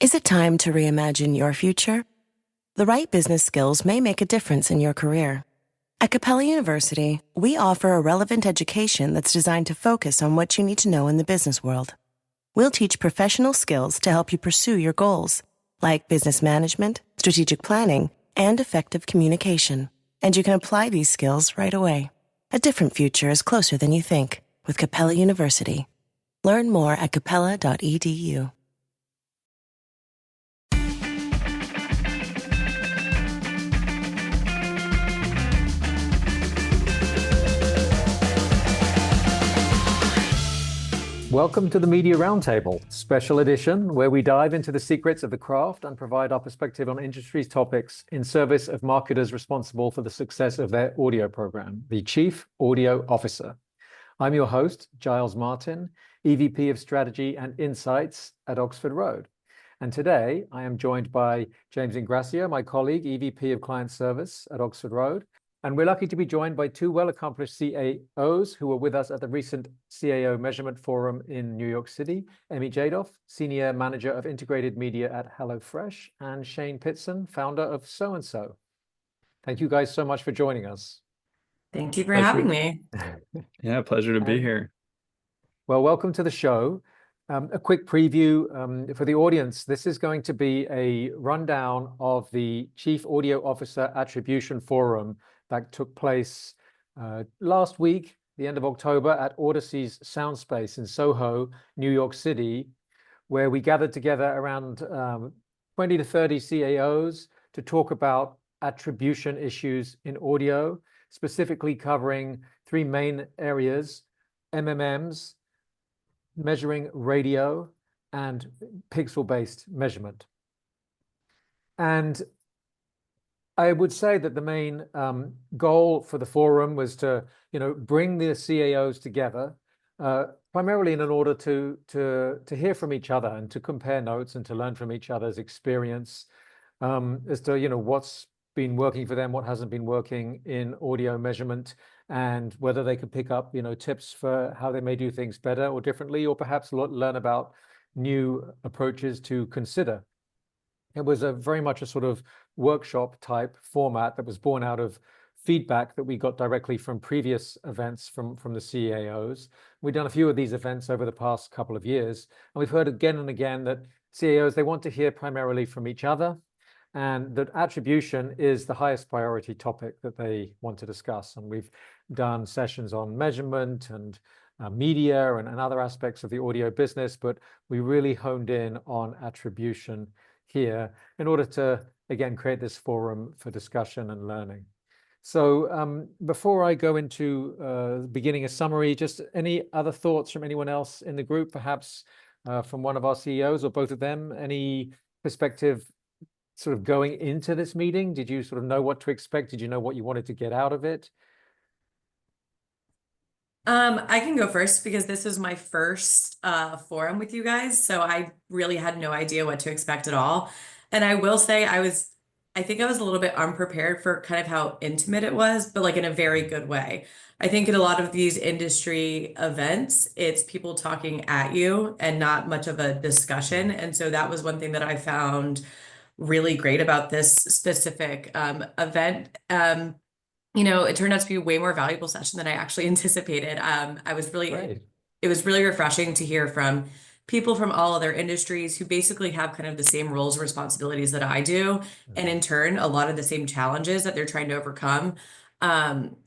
Is it time to reimagine your future? The right business skills may make a difference in your career. At Capella University, we offer a relevant education that's designed to focus on what you need to know in the business world. We'll teach professional skills to help you pursue your goals, like business management, strategic planning, and effective communication. And you can apply these skills right away. A different future is closer than you think with Capella University. Learn more at capella.edu. Welcome to the Media Roundtable, special edition, where we dive into the secrets of the craft and provide our perspective on industry's topics in service of marketers responsible for the success of their audio program, the Chief Audio Officer. I'm your host, Giles Martin, EVP of Strategy and Insights at Oxford Road. And today I am joined by James Ingrassia, my colleague, EVP of Client Service at Oxford Road. And we're lucky to be joined by two well-accomplished CAOs who were with us at the recent CAO Measurement Forum in New York City, Emmy Jadoff, Senior Manager of Integrated Media at HelloFresh, and Shane Pittson, founder of So&So. Thank you guys so much for joining us. Thank you for having me. Yeah, pleasure to be here. Well, welcome to the show. A quick preview for the audience. This is going to be a rundown of the Chief Audio Officer Attribution Forum that took place last week, the end of October, at Audacy's SoundSpace in Soho, New York City, where we gathered together around 20 to 30 CAOs to talk about attribution issues in audio, specifically covering three main areas: MMMs, measuring radio, and pixel-based measurement. And I would say that the main goal for the forum was to, bring the CAOs together, primarily in order to hear from each other and to compare notes and to learn from each other's experience as to, what's been working for them, what hasn't been working in audio measurement, and whether they could pick up, tips for how they may do things better or differently, or perhaps learn about new approaches to consider. It was very much a sort of workshop type format that was born out of feedback that we got directly from previous events from the CAOs. We've done a few of these events over the past couple of years, and we've heard again and again that CAOs, they want to hear primarily from each other, and that attribution is the highest priority topic that they want to discuss. And we've done sessions on measurement and media and other aspects of the audio business, but we really honed in on attribution here in order to, again, create this forum for discussion and learning. So before I go into beginning a summary, just any other thoughts from anyone else in the group, perhaps from one of our CEOs or both of them? Any perspective sort of going into this meeting? Did you sort of know what to expect? Did you know what you wanted to get out of it? I can go first because this is my first forum with you guys, so I really had no idea what to expect at all. And I will say I think I was a little bit unprepared for kind of how intimate it was, but like in a very good way. I think in a lot of these industry events, it's people talking at you and not much of a discussion. And so that was one thing that I found really great about this specific event. It turned out to be a way more valuable session than I actually anticipated. It was really refreshing to hear from people from all other industries who basically have kind of the same roles and responsibilities that I do, and in turn, a lot of the same challenges that they're trying to overcome.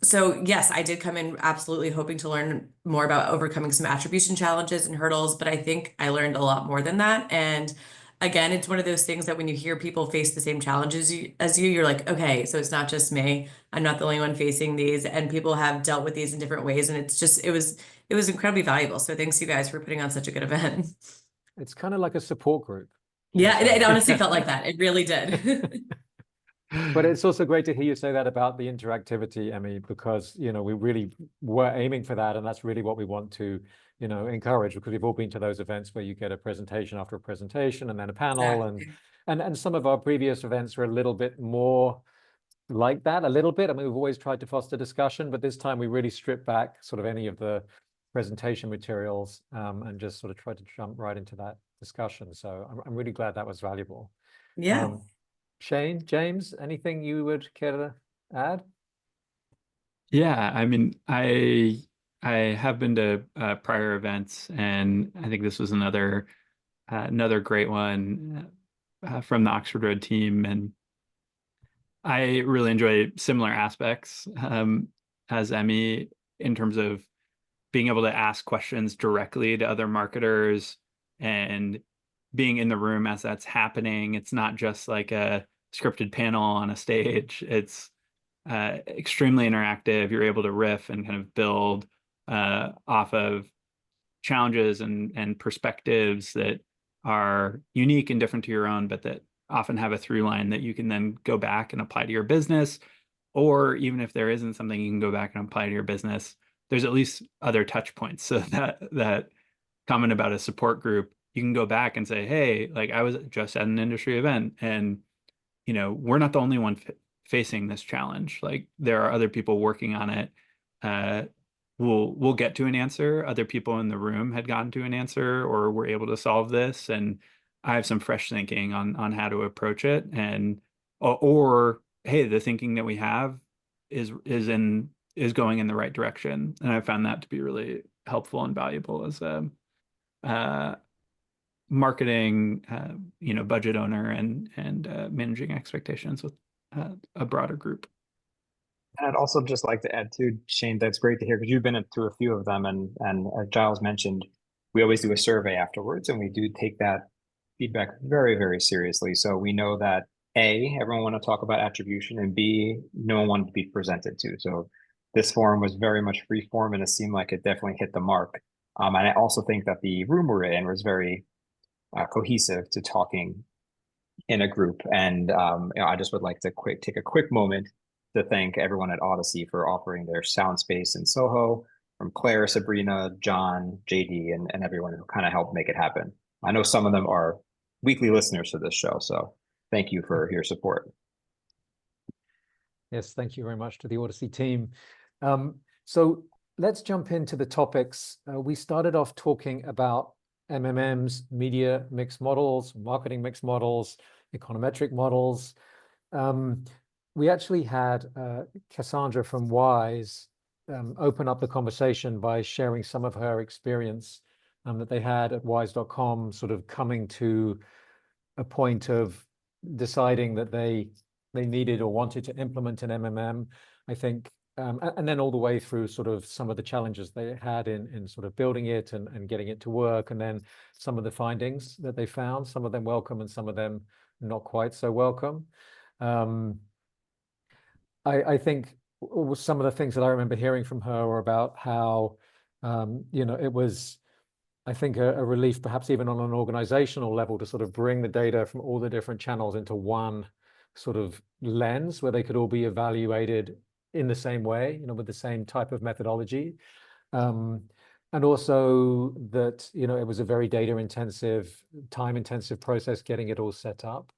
So yes, I did come in absolutely hoping to learn more about overcoming some attribution challenges and hurdles, but I think I learned a lot more than that. And again, it's one of those things that when you hear people face the same challenges as you, you're like, okay, so it's not just me. I'm not the only one facing these, and people have dealt with these in different ways. And it was incredibly valuable. So thanks you guys for putting on such a good event. It's kind of like a support group. Yeah, it honestly felt like that. It really did. But it's also great to hear you say that about the interactivity, Emmy, because, we really were aiming for that. And that's really what we want to, encourage, because we've all been to those events where you get a presentation after a presentation and then a panel. Exactly. And some of our previous events were a little bit more like that, a little bit. I mean, we've always tried to foster discussion, but this time we really stripped back sort of any of the presentation materials and just sort of tried to jump right into that discussion. So I'm really glad that was valuable. Yeah. Shane, James, anything you would care to add? Yeah, I mean, I have been to prior events, and I think this was another great one from the Oxford Road team, and I really enjoy similar aspects as Emmy in terms of being able to ask questions directly to other marketers and being in the room as that's happening. It's not just like a scripted panel on a stage. It's extremely interactive. You're able to riff and kind of build off of challenges and perspectives that are unique and different to your own, but that often have a through line that you can then go back and apply to your business. Or even if there isn't something you can go back and apply to your business, there's at least other touch points. So that comment about a support group, you can go back and say, hey, like I was just at an industry event, and we're not the only one facing this challenge. Like there are other people working on it. We'll get to an answer. Other people in the room had gotten to an answer, or were able to solve this, and I have some fresh thinking on how to approach it. And or hey, the thinking that we have is going in the right direction, and I found that to be really helpful and valuable as a marketing, budget owner and managing expectations with a broader group. And I'd also just like to add to Shane, that's great to hear because you've been through a few of them, and as Giles mentioned, we always do a survey afterwards, and we do take that feedback very, very seriously. So we know that A, everyone want to talk about attribution, and B, no one wanted to be presented to. So this forum was very much free form, and it seemed like it definitely hit the mark. And I also think that the room we're in was very cohesive to talking in a group. And I just would like to take a quick moment to thank everyone at Audacy for offering their SoundSpace in Soho, from Claire, Sabrina, John, JD, and everyone who kind of helped make it happen. I know some of them are weekly listeners to this show, so thank you for your support. Yes, thank you very much to the Audacy team. So let's jump into the topics. We started off talking about MMMs, media mix models, marketing mix models, econometric models. We actually had Cassandra from Wise open up the conversation by sharing some of her experience that they had at wise.com, sort of coming to a point of deciding that they needed or wanted to implement an MMM, I think, and then all the way through sort of some of the challenges they had in sort of building it and getting it to work, and then some of the findings that they found, some of them welcome and some of them not quite so welcome. I think some of the things that I remember hearing from her were about how, it was, I think, a relief, perhaps even on an organizational level, to sort of bring the data from all the different channels into one sort of lens where they could all be evaluated in the same way, with the same type of methodology. And also that, it was a very data intensive, time intensive process getting it all set up.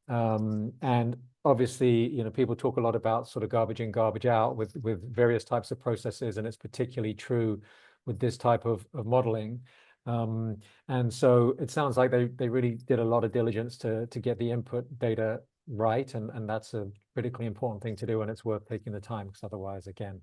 And obviously, people talk a lot about sort of garbage in, garbage out with various types of processes, and it's particularly true with this type of modeling. And so it sounds like they really did a lot of diligence to get the input data right, and that's a critically important thing to do, and it's worth taking the time, because otherwise, again,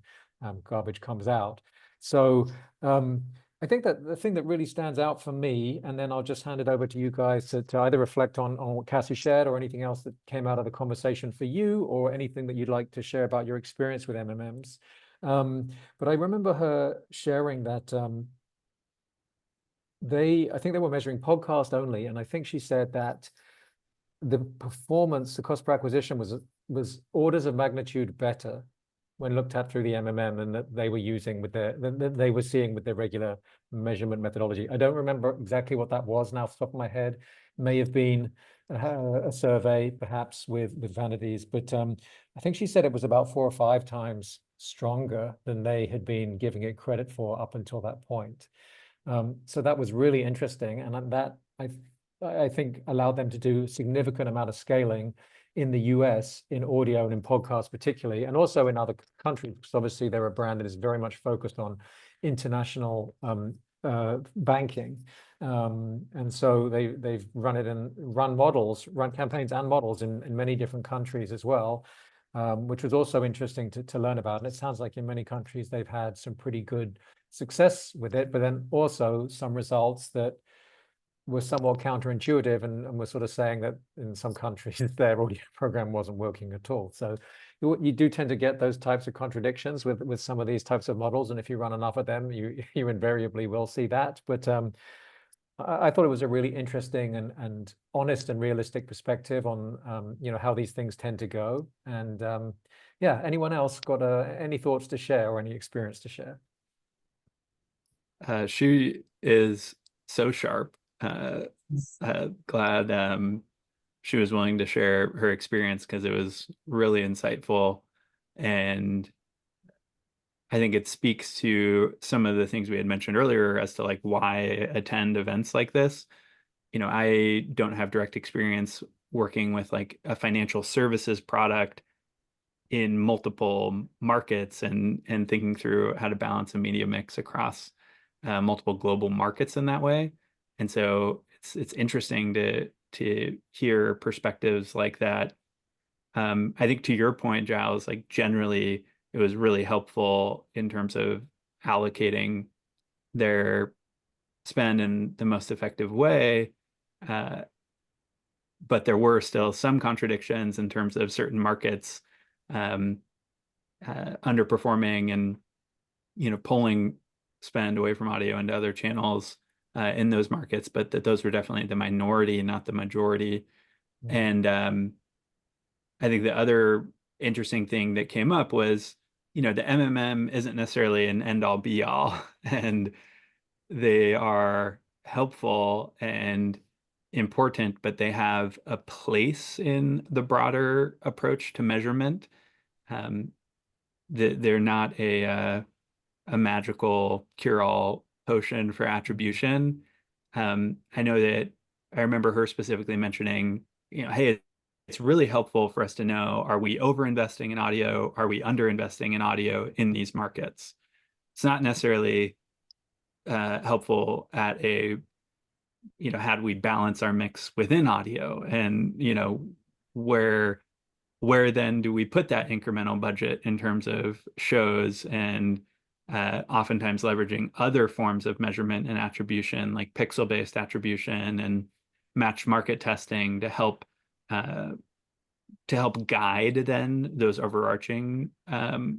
garbage comes out. So I think that the thing that really stands out for me, and then I'll just hand it over to you guys to either reflect on what Cassie shared, or anything else that came out of the conversation for you, or anything that you'd like to share about your experience with MMMs. But I remember her sharing that I think they were measuring podcast only, and I think she said that the cost per acquisition was orders of magnitude better when looked at through the MMM than that they were using they were seeing with their regular measurement methodology. I don't remember exactly what that was now off the top of my head. May have been a survey, perhaps with vanities, but I think she said it was about 4 or 5 times stronger than they had been giving it credit for up until that point. So that was really interesting, and that I think allowed them to do a significant amount of scaling in the US, in audio and in podcasts particularly, and also in other countries, because obviously they're a brand that is very much focused on international banking. And so they've run campaigns and models in many different countries as well, which was also interesting to learn about. And it sounds like in many countries they've had some pretty good success with it, but then also some results that were somewhat counterintuitive, and we're sort of saying that in some countries their audio program wasn't working at all. So you do tend to get those types of contradictions with some of these types of models, and if you run enough of them, you invariably will see that. But I thought it was a really interesting and honest and realistic perspective on how these things tend to go. And yeah, anyone else got any thoughts to share or any experience to share? She is so sharp. Glad she was willing to share her experience because it was really insightful. And I think it speaks to some of the things we had mentioned earlier as to like why attend events like this. I don't have direct experience working with like a financial services product in multiple markets and thinking through how to balance a media mix across multiple global markets in that way. And so it's interesting to hear perspectives like that. I think to your point, Giles, like generally it was really helpful in terms of allocating their spend in the most effective way. But there were still some contradictions in terms of certain markets underperforming and pulling spend away from audio into other channels in those markets, but that those were definitely the minority, not the majority. And I think the other interesting thing that came up was, the MMM isn't necessarily an end-all be-all, and they are helpful and important, but they have a place in the broader approach to measurement. They're not a magical cure-all potion for attribution. I know that I remember her specifically mentioning, hey, it's really helpful for us to know, are we over-investing in audio? Are we under-investing in audio in these markets? It's not necessarily helpful at how do we balance our mix within audio? And, where then do we put that incremental budget in terms of shows and oftentimes leveraging other forms of measurement and attribution like pixel-based attribution and match market testing to help guide then those overarching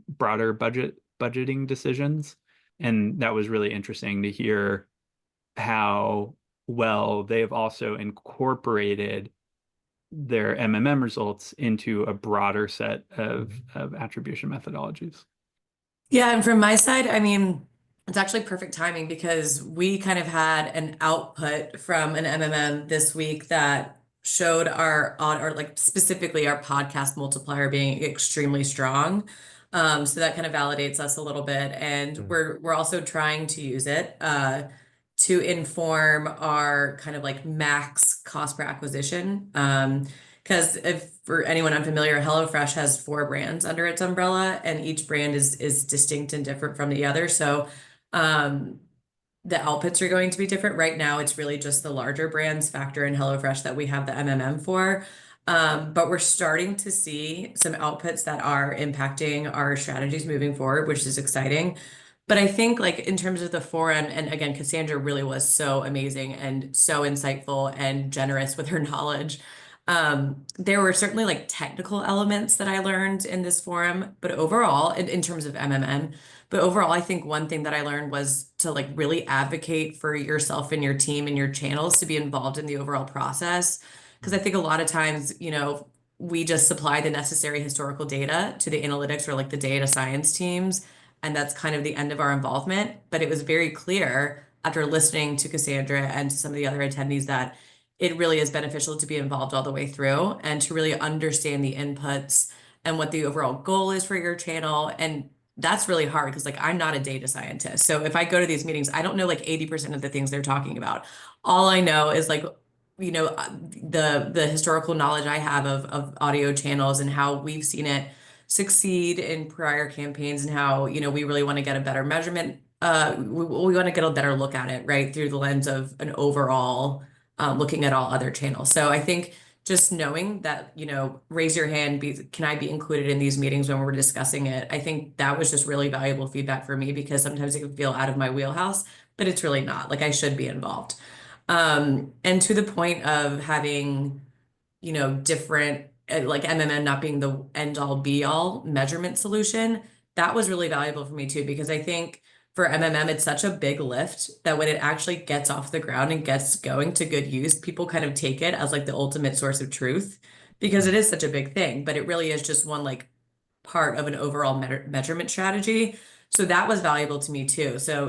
broader budgeting decisions. And that was really interesting to hear how well they've also incorporated their MMM results into a broader set of attribution methodologies. Yeah, and from my side, I mean, it's actually perfect timing because we kind of had an output from an MMM this week that showed or like specifically our podcast multiplier being extremely strong. So that kind of validates us a little bit, and we're also trying to use it to inform our kind of like max cost per acquisition. Because if for anyone unfamiliar, HelloFresh has 4 brands under its umbrella, and each brand is distinct and different from the other. So the outputs are going to be different. Right now, it's really just the larger brands, Factor and HelloFresh, that we have the MMM for. But we're starting to see some outputs that are impacting our strategies moving forward, which is exciting. But I think like in terms of the forum, and again, Cassandra really was so amazing and so insightful and generous with her knowledge. There were certainly like technical elements that I learned in this forum, but overall, in terms of MMM, but overall, I think one thing that I learned was to like really advocate for yourself and your team and your channels to be involved in the overall process. Because I think a lot of times, we just supply the necessary historical data to the analytics or like the data science teams, and that's kind of the end of our involvement. But it was very clear after listening to Cassandra and to some of the other attendees that it really is beneficial to be involved all the way through and to really understand the inputs and what the overall goal is for your channel. And that's really hard because like I'm not a data scientist. So if I go to these meetings, I don't know like 80% of the things they're talking about. All I know is like, the historical knowledge I have of audio channels and how we've seen it succeed in prior campaigns and how, we really want to get a better measurement we want to get a better look at it, right, through the lens of an overall looking at all other channels. So I think just knowing that, raise your hand, can I be included in these meetings when we're discussing it? I think that was just really valuable feedback for me, because sometimes it can feel out of my wheelhouse, but it's really not. Like, I should be involved. And to the point of having, different, like MMM not being the end all be all measurement solution, that was really valuable for me too, because I think for MMM, it's such a big lift that when it actually gets off the ground and gets going to good use, people kind of take it as like the ultimate source of truth, because it is such a big thing, but it really is just one like part of an overall measurement strategy. So that was valuable to me too. So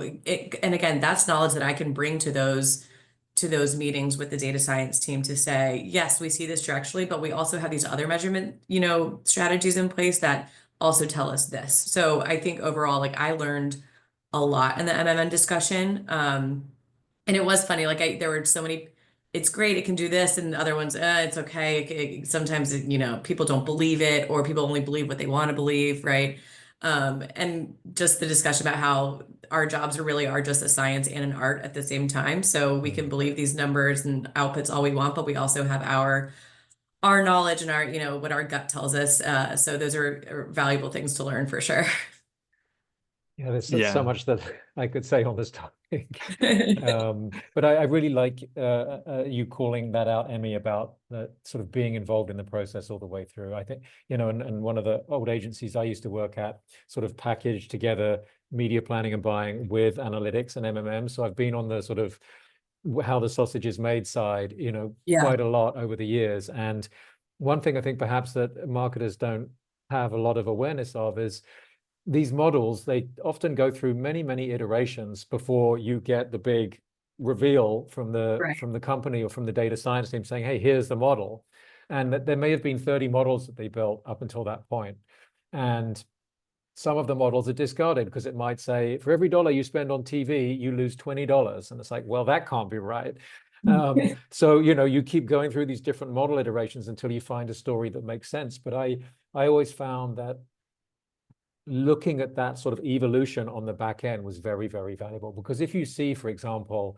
and again, that's knowledge that I can bring to those meetings with the data science team to say, yes, we see this directionally, but we also have these other measurement, strategies in place that also tell us this. So I think overall, like, I learned a lot in the MMM discussion. And it was funny, like there were so many, it's great, it can do this, and the other ones, it's okay. Sometimes, people don't believe it, or people only believe what they want to believe, right? And just the discussion about how our jobs are just a science and an art at the same time. So we can believe these numbers and outputs all we want, but we also have our knowledge and our, what our gut tells us. So those are valuable things to learn for sure. Yeah, there's so much that I could say on this topic. But I really like you calling that out, Emmy, about sort of being involved in the process all the way through. I think, and one of the old agencies I used to work at sort of packaged together media planning and buying with analytics and MMM. So I've been on the sort of how the sausage is made side, quite a lot over the years. And one thing I think perhaps that marketers don't have a lot of awareness of is these models, they often go through many, many iterations before you get the big reveal from the company or from the data science team saying, hey, here's the model. And that there may have been 30 models that they built up until that point. And some of the models are discarded because it might say, for every dollar you spend on TV, you lose $20. And it's like, well, that can't be right. So, you keep going through these different model iterations until you find a story that makes sense. But I always found that looking at that sort of evolution on the back end was very, very valuable, because if you see, for example,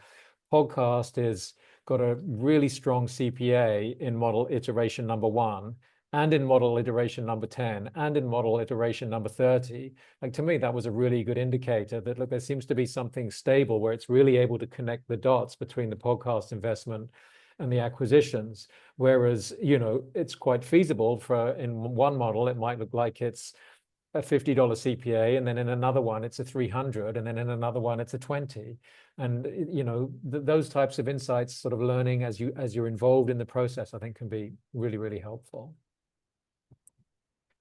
podcast is got a really strong CPA in model iteration number 1, and in model iteration number 10, and in model iteration number 30, like, to me, that was a really good indicator that, look, there seems to be something stable where it's really able to connect the dots between the podcast investment and the acquisitions. Whereas, it's quite feasible in one model, it might look like it's a $50 CPA, and then in another one it's a 300, and then in another one it's a 20. And those types of insights, sort of learning as you're involved in the process, I think can be really, really helpful.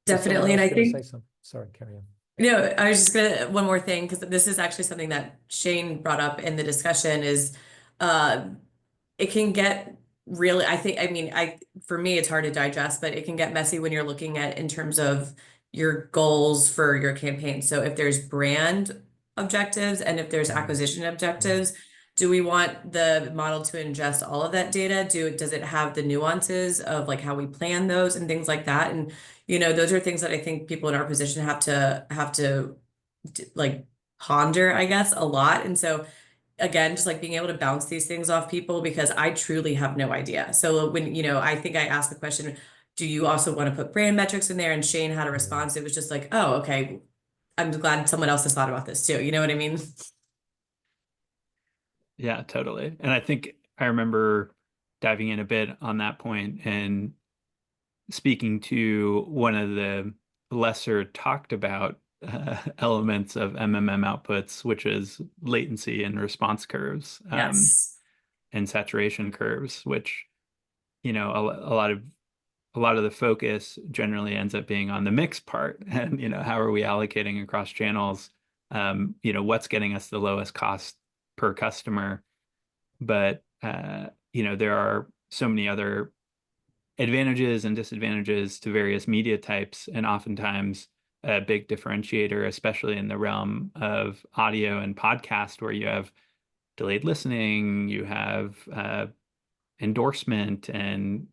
Definitely. And I think, sorry, carry on. I was just one more thing, because this is actually something that Shane brought up in the discussion, is it can get really, for me, it's hard to digest, but it can get messy when you're looking at in terms of your goals for your campaign. So if there's brand objectives and if there's acquisition objectives, do we want the model to ingest all of that data? Does it have the nuances of like how we plan those and things like that? And, those are things that I think people in our position have to like ponder, I guess, a lot. And so again, just like being able to bounce these things off people, because I truly have no idea. So when, I think I asked the question, do you also want to put brand metrics in there? And Shane had a response. It was just like, oh, okay, I'm glad someone else has thought about this too. You know what I mean? Yeah, totally. And I think I remember diving in a bit on that point and speaking to one of the lesser talked about elements of MMM outputs, which is latency and response curves, Yes. and saturation curves, which, a lot of the focus generally ends up being on the mix part, and how are we allocating across channels, what's getting us the lowest cost per customer. But there are so many other advantages and disadvantages to various media types, and oftentimes a big differentiator, especially in the realm of audio and podcast, where you have delayed listening, you have endorsement, and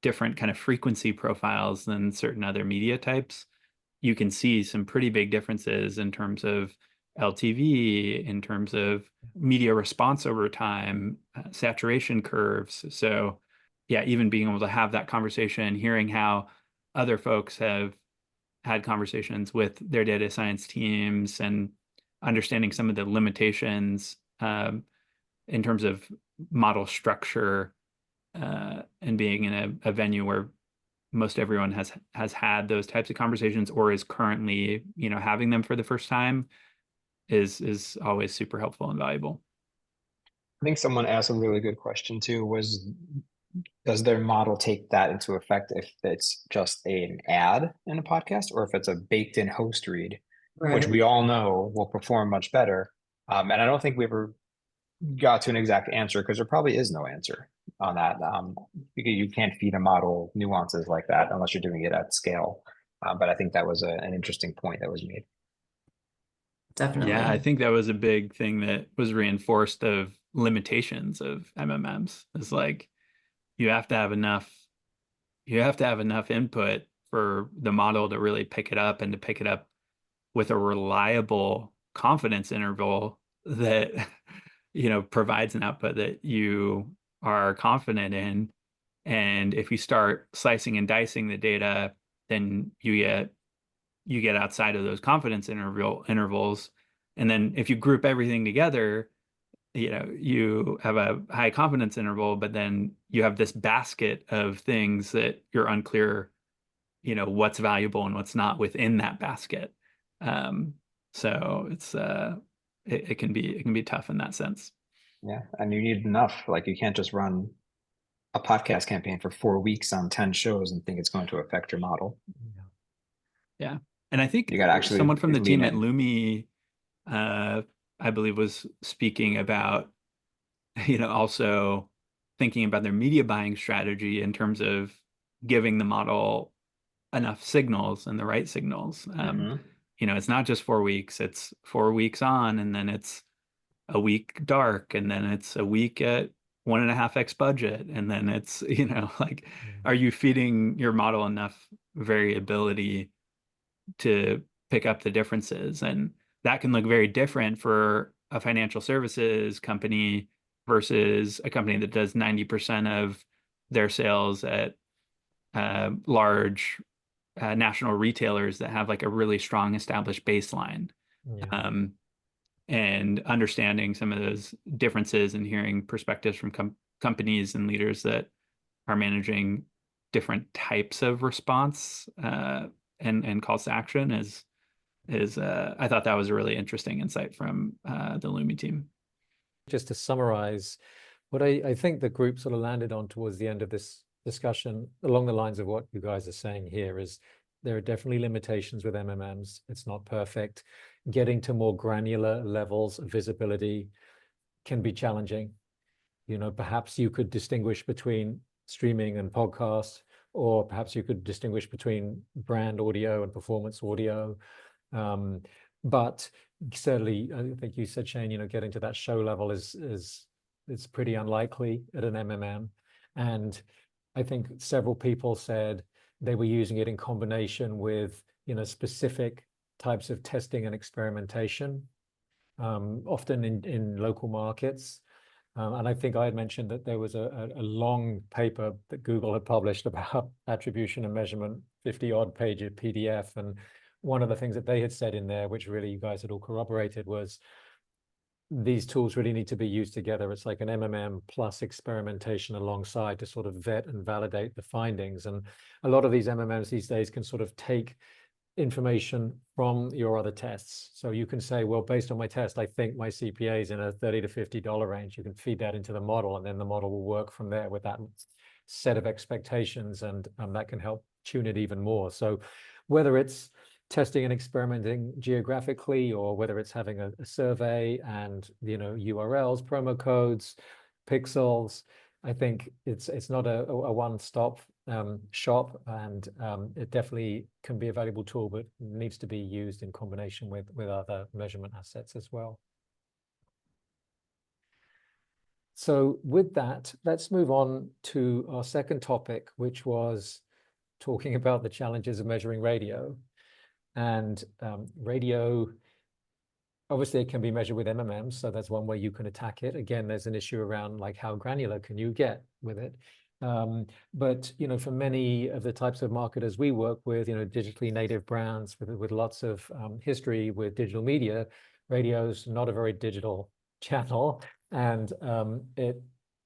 different kind of frequency profiles than certain other media types. You can see some pretty big differences in terms of LTV, in terms of media response over time, saturation curves. So yeah, even being able to have that conversation, hearing how other folks have had conversations with their data science teams and understanding some of the limitations in terms of model structure, and being in a venue where most everyone has had those types of conversations or is currently, having them for the first time is always super helpful and valuable. I think someone asked a really good question too, was does their model take that into effect if it's just an ad in a podcast or if it's a baked in host read, which we all know will perform much better. And I don't think we ever got to an exact answer because there probably is no answer on that. Because you can't feed a model nuances like that unless you're doing it at scale. But I think that was an interesting point that was made. Definitely. Yeah, I think that was a big thing that was reinforced of limitations of MMMs. It's like you have to have enough input for the model to really pick it up and to pick it up with a reliable confidence interval that provides an output that you are confident in. And if you start slicing and dicing the data, then you get outside of those confidence intervals. And then if you group everything together, you have a high confidence interval, but then you have this basket of things that you're unclear, what's valuable and what's not within that basket. So it's it can be tough in that sense. Yeah, and you need enough. Like you can't just run a podcast campaign for 4 weeks on 10 shows and think it's going to affect your model. Yeah. And I think you got to actually someone from the team in. at Lumi, I believe, was speaking about, also thinking about their media buying strategy in terms of giving the model enough signals and the right signals. It's not just 4 weeks, it's 4 weeks on, and then it's a week dark, and then it's a week at 1.5x budget. And then it's, are you feeding your model enough variability to pick up the differences? And that can look very different for a financial services company versus a company that does 90% of their sales at large national retailers that have like a really strong established baseline. And understanding some of those differences and hearing perspectives from companies and leaders that are managing different types of response and calls to action is I thought that was a really interesting insight from the Lumi team. Just to summarize, what I think the group sort of landed on towards the end of this discussion, along the lines of what you guys are saying here, is there are definitely limitations with MMMs. It's not perfect. Getting to more granular levels of visibility can be challenging. Perhaps you could distinguish between streaming and podcast, or perhaps you could distinguish between brand audio and performance audio. But certainly, I think you said, Shane, getting to that show level is pretty unlikely at an MMM. And I think several people said they were using it in combination with, specific types of testing and experimentation, often in local markets. And I think I had mentioned that there was a long paper that Google had published about attribution and measurement, 50-odd page PDF. And one of the things that they had said in there, which really you guys had all corroborated, was these tools really need to be used together. It's like an MMM plus experimentation alongside to sort of vet and validate the findings. And a lot of these MMMs these days can sort of take information from your other tests. So you can say, well, based on my test, I think my CPA is in a $30 to $50 range. You can feed that into the model, and then the model will work from there with that set of expectations, and that can help tune it even more. So whether it's testing and experimenting geographically, or whether it's having a survey and URLs, promo codes, pixels, I think it's not a one-stop shop, and it definitely can be a valuable tool, but needs to be used in combination with other measurement assets as well. So with that, let's move on to our second topic, which was talking about the challenges of measuring radio. And radio obviously it can be measured with MMMs, so that's one way you can attack it. Again, there's an issue around like how granular can you get with it. But for many of the types of marketers we work with, digitally native brands with lots of history with digital media, radio's not a very digital channel, and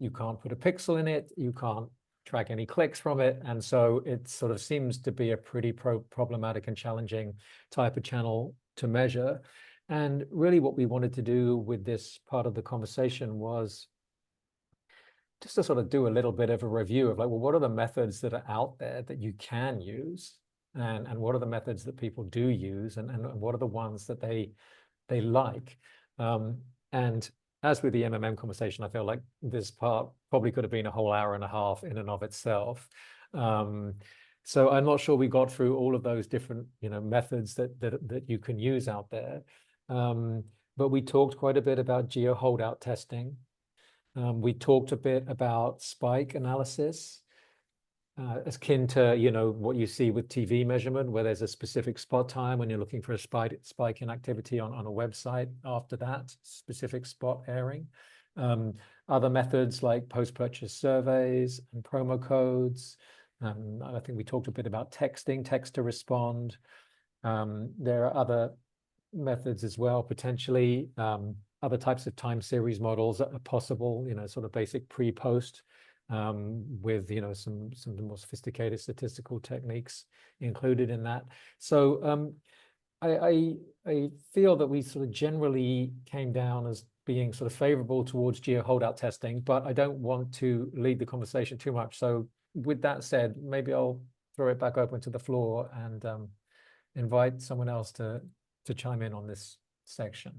you can't put a pixel in it, you can't track any clicks from it, and so it sort of seems to be a pretty problematic and challenging type of channel to measure. And really what we wanted to do with this part of the conversation was just to sort of do a little bit of a review of like, well, what are the methods that are out there that you can use, and what are the methods that people do use, and what are the ones that they like. And as with the MMM conversation, I feel like this part probably could have been a whole hour and a half in and of itself. So I'm not sure we got through all of those different methods that you can use out there. But we talked quite a bit about geo holdout testing. We talked a bit about spike analysis, akin to what you see with TV measurement, where there's a specific spot time when you're looking for a spike in activity on a website. After that, specific spot airing. Other methods like post-purchase surveys and promo codes. I think we talked a bit about texting, text to respond. There are other methods as well, potentially. Other types of time series models that are possible, sort of basic pre-post, with some of the more sophisticated statistical techniques included in that. So I feel that we sort of generally came down as being sort of favorable towards geo holdout testing, but I don't want to lead the conversation too much. So with that said, maybe I'll throw it back open to the floor and invite someone else to chime in on this section.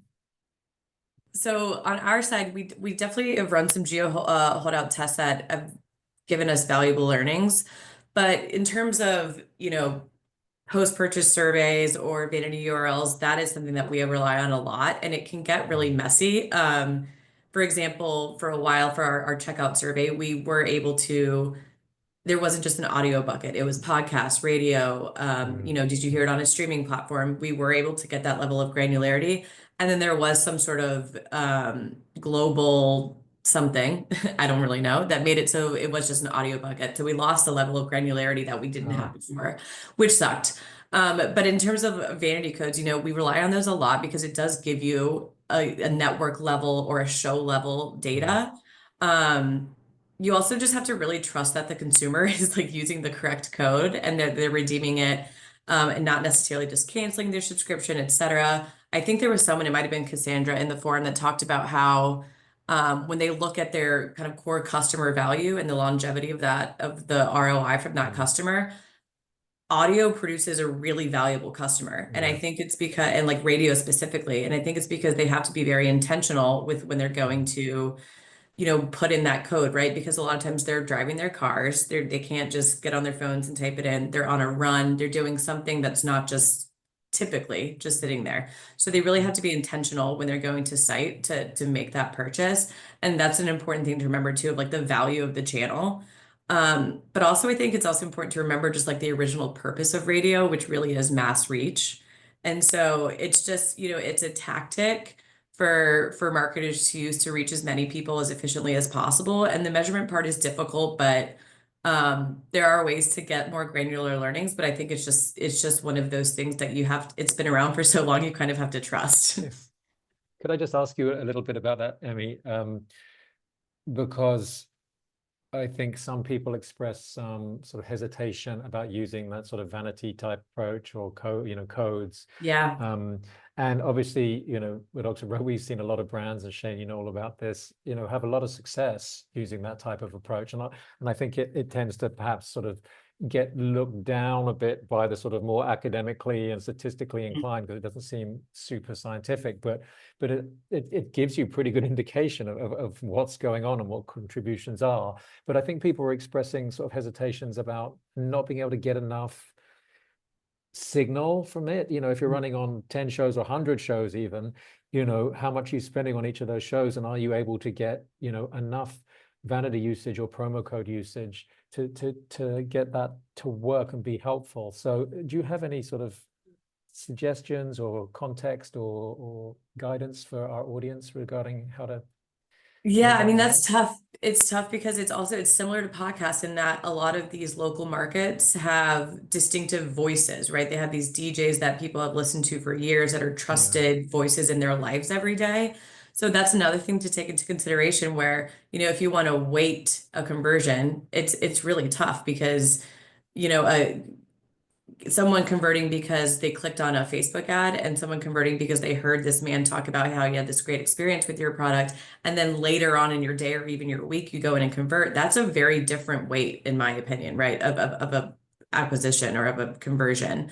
So on our side, we definitely have run some geo holdout tests that have given us valuable learnings. But in terms of, post-purchase surveys or vanity URLs, that is something that we rely on a lot, and it can get really messy. For example, for a while for our checkout survey, we were able to, there wasn't just an audio bucket, it was podcast, radio, did you hear it on a streaming platform? We were able to get that level of granularity. And then there was some sort of global something, I don't really know, that made it so it was just an audio bucket. So we lost the level of granularity that we didn't have before, which sucked. But in terms of vanity codes, we rely on those a lot because it does give you a network level or a show level data. You also just have to really trust that the consumer is like using the correct code and that they're redeeming it, and not necessarily just canceling their subscription, etc. I think there was someone, it might have been Cassandra in the forum, that talked about how when they look at their kind of core customer value and the longevity of the ROI from that customer, audio produces a really valuable customer. And I think it's because, and like radio specifically, and I think it's because they have to be very intentional with when they're going to put in that code, right? Because a lot of times they're driving their cars, they can't just get on their phones and type it in. They're on a run, they're doing something that's not just typically just sitting there. So they really have to be intentional when they're going to site to make that purchase. And that's an important thing to remember too, of like the value of the channel. But also I think it's also important to remember just like the original purpose of radio, which really is mass reach. And so it's just, it's a tactic for marketers to use to reach as many people as efficiently as possible. And the measurement part is difficult, but there are ways to get more granular learnings. But I think it's just one of those things that it's been around for so long, you kind of have to trust. Could I just ask you a little bit about that, Emmy? Because I think some people express some sort of hesitation about using that sort of vanity type approach or codes. Yeah. And obviously, with Dr. Rowe, we've seen a lot of brands, and Shane, you know all about this, have a lot of success using that type of approach. And I think it tends to perhaps sort of get looked down a bit by the sort of more academically and statistically inclined, because it doesn't seem super scientific, but it gives you pretty good indication of what's going on and what contributions are. But I think people are expressing sort of hesitations about not being able to get enough signal from it. If you're running on 10 shows or 100 shows even, how much are you spending on each of those shows, and are you able to get enough vanity usage or promo code usage to get that to work and be helpful? So do you have any sort of suggestions or context or guidance for our audience regarding how to Yeah, I mean, that that's out? tough. It's tough because it's similar to podcasts in that a lot of these local markets have distinctive voices, right? They have these DJs that people have listened to for years that are Yeah. trusted voices in their lives every day. So that's another thing to take into consideration where, if you want to weight a conversion, it's really tough because, someone converting because they clicked on a Facebook ad and someone converting because they heard this man talk about how he had this great experience with your product. And then later on in your day or even your week, you go in and convert. That's a very different weight, in my opinion, right? Of a acquisition or of a conversion.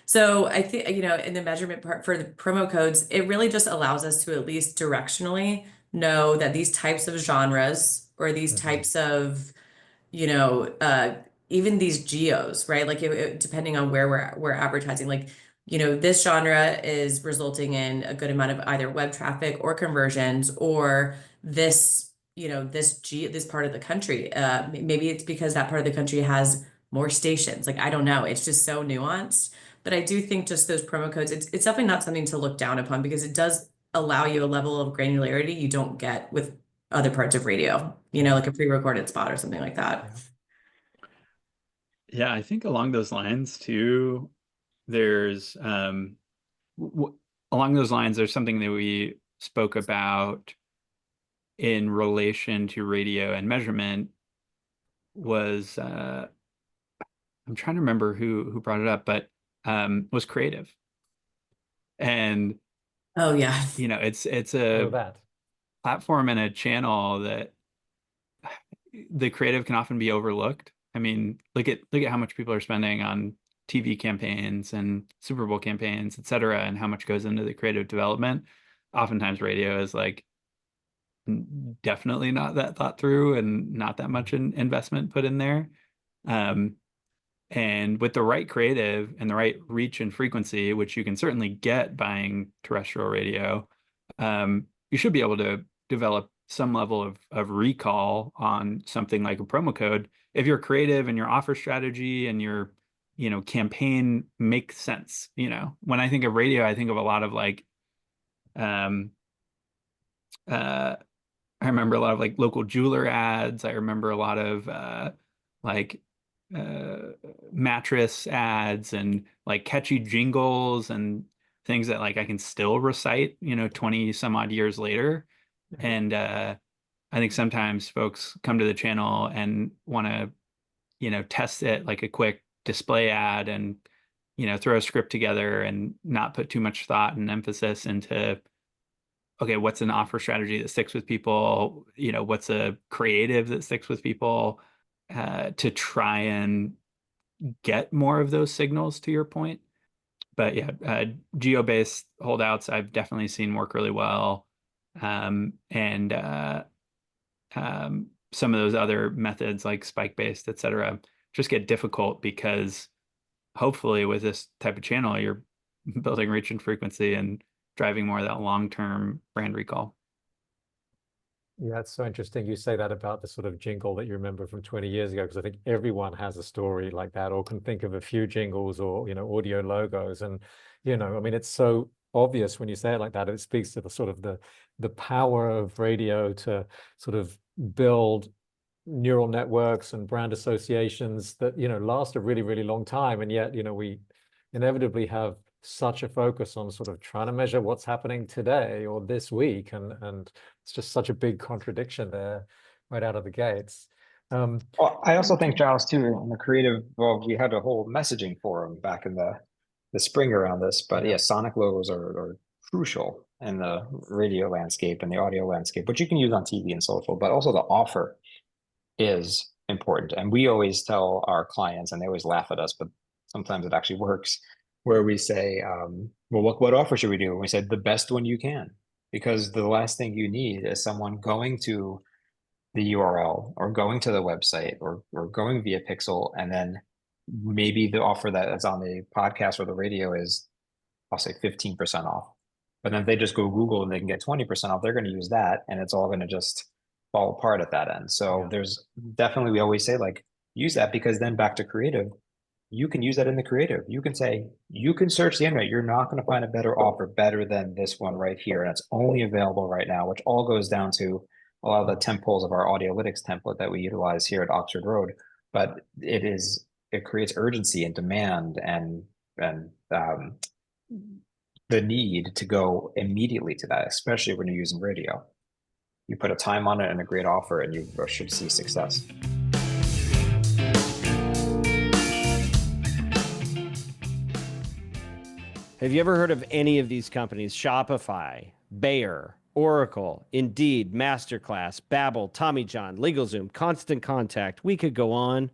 So I think, in the measurement part for the promo codes, it really just allows us to at least directionally know that these types of genres or these Mhm. types of you know, uh, even these geos, right? Like depending on where we're advertising, like, this genre is resulting in a good amount of either web traffic or conversions, or this part of the country. Maybe it's because that part of the country has more stations. Like, I don't know. It's just so nuanced. But I do think just those promo codes, it's definitely not something to look down upon because it does allow you a level of granularity you don't get with other parts of radio, Yeah. like a pre-recorded spot or something like that. Yeah. Yeah, I think along those lines too, there's along those lines, there's something that we spoke about in relation to radio and measurement was I'm trying to remember who brought it up, but was creative. And Oh yeah. it's Oh, a that. platform and a channel that the creative can often be overlooked. I mean, look at how much people are spending on TV campaigns and Super Bowl campaigns, et cetera, and how much goes into the creative development. Oftentimes radio is like definitely not that thought through and not that much investment put in there. Um, and with the right creative and the right reach and frequency, which you can certainly get buying terrestrial radio, you should be able to develop some level of recall on something like a promo code if you're creative and your offer strategy and your campaign makes sense. When I think of radio, I think of a lot of like um I remember a lot of like local jeweler ads. I remember a lot of like uh, mattress ads and like catchy jingles and things that like I can still recite, 20 some odd years later. And I think sometimes folks come to the channel and want to, test it like a quick display ad and, throw a script together and not put too much thought and emphasis into okay, what's an offer strategy that sticks with people? What's a creative that sticks with people to try and get more of those signals to your point. But yeah, geo-based holdouts I've definitely seen work really well. And some of those other methods like spike-based, et cetera, just get difficult because hopefully with this type of channel, you're building reach and frequency and driving more of that long-term brand recall. Yeah, it's so interesting you say that about the sort of jingle that you remember from 20 years ago, because I think everyone has a story like that or can think of a few jingles or, audio logos. And, I mean, it's so obvious when you say it like that. It speaks to the sort of the power of radio to sort of build neural networks and brand associations that, last a really, really long time. And yet, we inevitably have such a focus on sort of trying to measure what's happening today or this week. And it's just such a big contradiction there right out of the gates. Well, I also think, Giles, too, on the creative, well, we had a whole messaging forum back in the spring around this, but yeah, sonic logos are crucial in the radio landscape and the audio landscape, which you can use on TV and social, but also the offer is important. And we always tell our clients, and they always laugh at us, but sometimes it actually works, where we say, well, what offer should we do? And we said the best one you can, because the last thing you need is someone going to the URL or going to the website or going via Pixel, and then maybe the offer that is on the podcast or the radio is, I'll say 15% off. But then if they just go Google and they can get 20% off, they're going to use that, and it's all going to just fall apart at that end. So there's definitely, we always say, like, use that, because then back to creative, you can use that in the creative. You can say, you can search the internet. You're not going to find a better offer better than this one right here. And it's only available right now, which all goes down to a lot of the temp poles of our Audiolytics template that we utilize here at Oxford Road. But it creates urgency and demand and the need to go immediately to that, especially when you're using radio. You put a time on it and a great offer, and you should see success. Have you ever heard of any of these companies? Shopify, Bayer, Oracle, Indeed, Masterclass, Babbel, Tommy John, LegalZoom, Constant Contact. We could go on,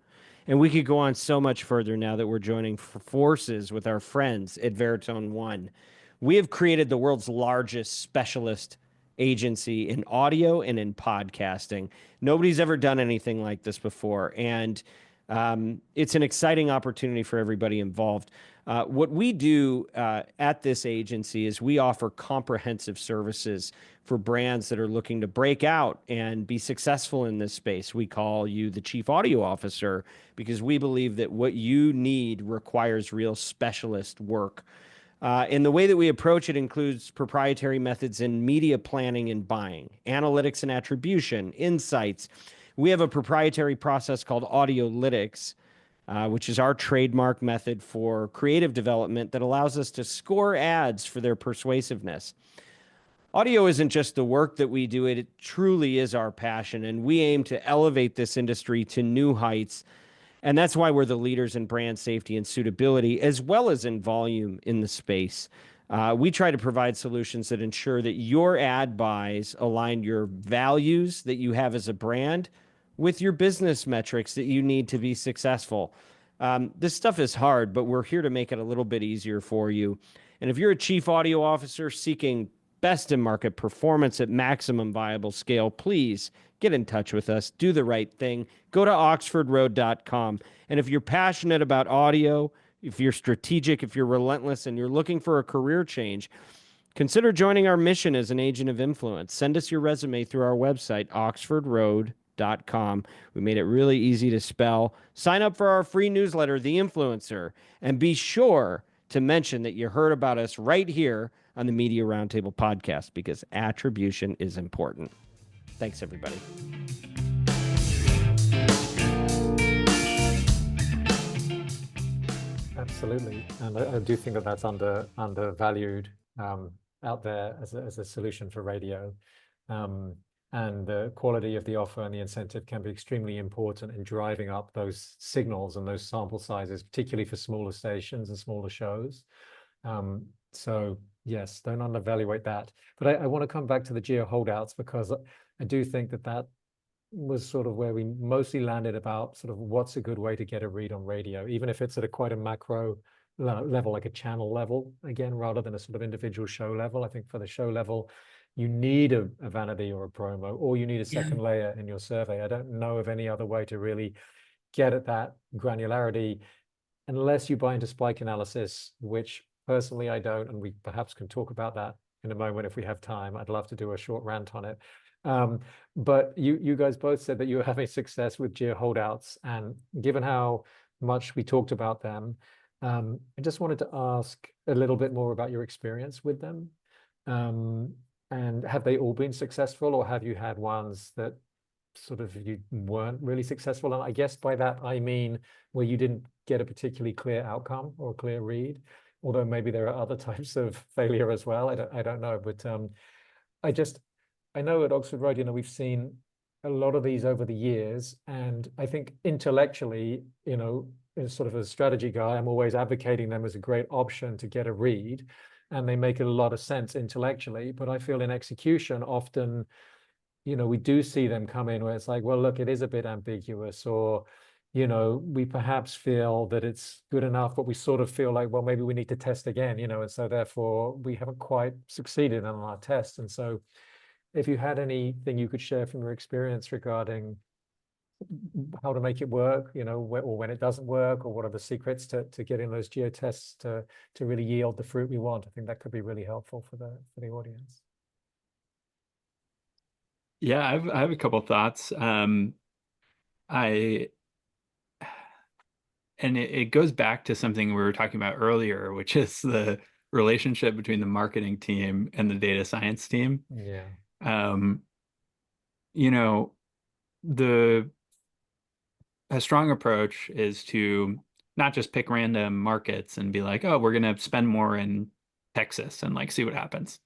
and we could go on so much further now that we're joining forces with our friends at Veritone One. We have created the world's largest specialist agency in audio and in podcasting. Nobody's ever done anything like this before, and it's an exciting opportunity for everybody involved. What we do at this agency is we offer comprehensive services for brands that are looking to break out and be successful in this space. We call you the Chief Audio Officer because we believe that what you need requires real specialist work. And the way that we approach it includes proprietary methods in media planning and buying, analytics and attribution, insights. We have a proprietary process called Audiolytics, which is our trademark method for creative development that allows us to score ads for their persuasiveness. Audio isn't just the work that we do, it truly is our passion, and we aim to elevate this industry to new heights. And that's why we're the leaders in brand safety and suitability, as well as in volume in the space. We try to provide solutions that ensure that your ad buys align your values that you have as a brand with your business metrics that you need to be successful. This stuff is hard, but we're here to make it a little bit easier for you. And if you're a chief audio officer seeking best in market performance at maximum viable scale, please get in touch with us. Do the right thing. Go to oxfordroad.com. And if you're passionate about audio, if you're strategic, if you're relentless, and you're looking for a career change, consider joining our mission as an agent of influence. Send us your resume through our website, oxfordroad.com. We made it really easy to spell. Sign up for our free newsletter, The Influencer, and be sure to mention that you heard about us right here on the Media Roundtable podcast, because attribution is important. Thanks, everybody. Absolutely, and I do think that that's undervalued out there as a solution for radio. And the quality of the offer and the incentive can be extremely important in driving up those signals and those sample sizes, particularly for smaller stations and smaller shows. So yes, don't undervalue that. But I want to come back to the geo holdouts, because I do think that was sort of where we mostly landed about sort of what's a good way to get a read on radio, even if it's at quite a macro level, like a channel level, again, rather than a sort of individual show level. I think for the show level, you need a vanity or a promo, or you need a second layer in your survey. I don't know of any other way to really get at that granularity, unless you buy into spike analysis, which personally I don't, and we perhaps can talk about that in a moment if we have time. I'd love to do a short rant on it. But you guys both said that you were having success with geo holdouts, and given how much we talked about them, I just wanted to ask a little bit more about your experience with them. And have they all been successful, or have you had ones that sort of you weren't really successful? And I guess by that I mean where you didn't get a particularly clear outcome or a clear read, although maybe there are other types of failure as well. I don't know, but I know at Oxford Road, we've seen a lot of these over the years, and I think intellectually, as sort of a strategy guy, I'm always advocating them as a great option to get a read, and they make a lot of sense intellectually. But I feel in execution, often, we do see them come in where it's like, well, look, it is a bit ambiguous, or, we perhaps feel that it's good enough, but we sort of feel like, well, maybe we need to test again, and so therefore we haven't quite succeeded on our test. And so if you had anything you could share from your experience regarding how to make it work, or when it doesn't work, or what are the secrets to getting those geo tests to really yield the fruit we want, I think that could be really helpful for the audience. Yeah, I have a couple of thoughts. it goes back to something we were talking about earlier, which is the relationship between the marketing team and the data science team. Yeah. You know, a strong approach is to not just pick random markets and be like, oh, we're going to spend more in Texas and like see what happens.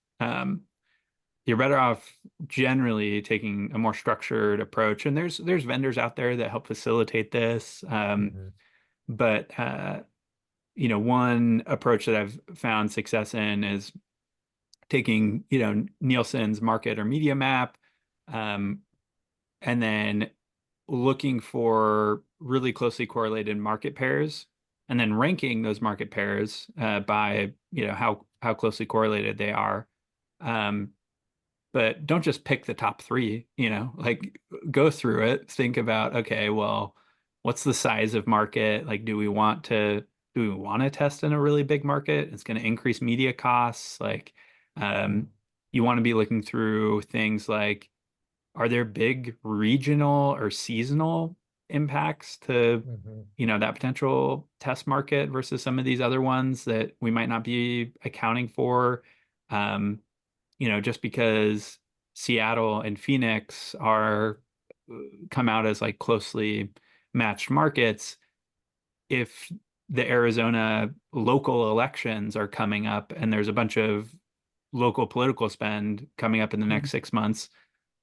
You're better off generally taking a more structured approach. And there's vendors out there that help facilitate this. But one approach that I've found success in is taking, Nielsen's market or media map, and then looking for really closely correlated market pairs, and then ranking those market pairs by how closely correlated they are. But don't just pick the top three. Like go through it, think about, okay, well, what's the size of market? Like, do we want to test in a really big market? It's going to increase media costs. Like, you want to be looking through things like, are there big regional or seasonal impacts to that potential test market versus some of these other ones that we might not be accounting for? Just because Seattle and Phoenix come out as like closely matched markets, if the Arizona local elections are coming up and there's a bunch of local political spend coming up in the next 6 months,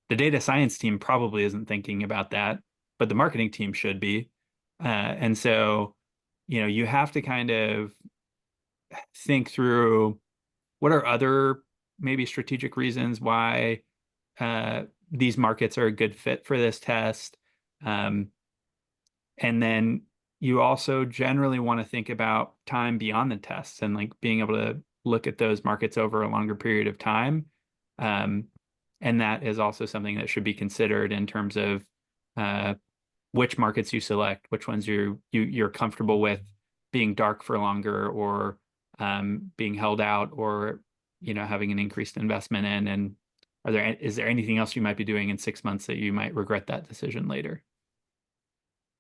the data science team probably isn't thinking about that, but the marketing team should be. And so, you have to kind of think through what are other maybe strategic reasons why these markets are a good fit for this test. And then you also generally want to think about time beyond the test and like being able to look at those markets over a longer period of time. And that is also something that should be considered in terms of which markets you select, which ones you're comfortable with being dark for longer, or being held out, or having an increased investment in. And is there anything else you might be doing in 6 months that you might regret that decision later?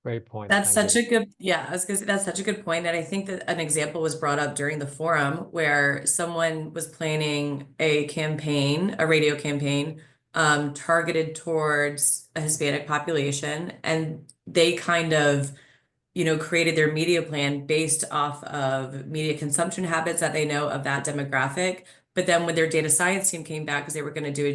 Great point. That's Thank such you. a good, yeah, I was gonna say that's such a good point. And I think that an example was brought up during the forum where someone was planning a campaign, a radio campaign, targeted towards a Hispanic population. And they kind of, created their media plan based off of media consumption habits that they know of that demographic. But then when their data science team came back, because they were going to do a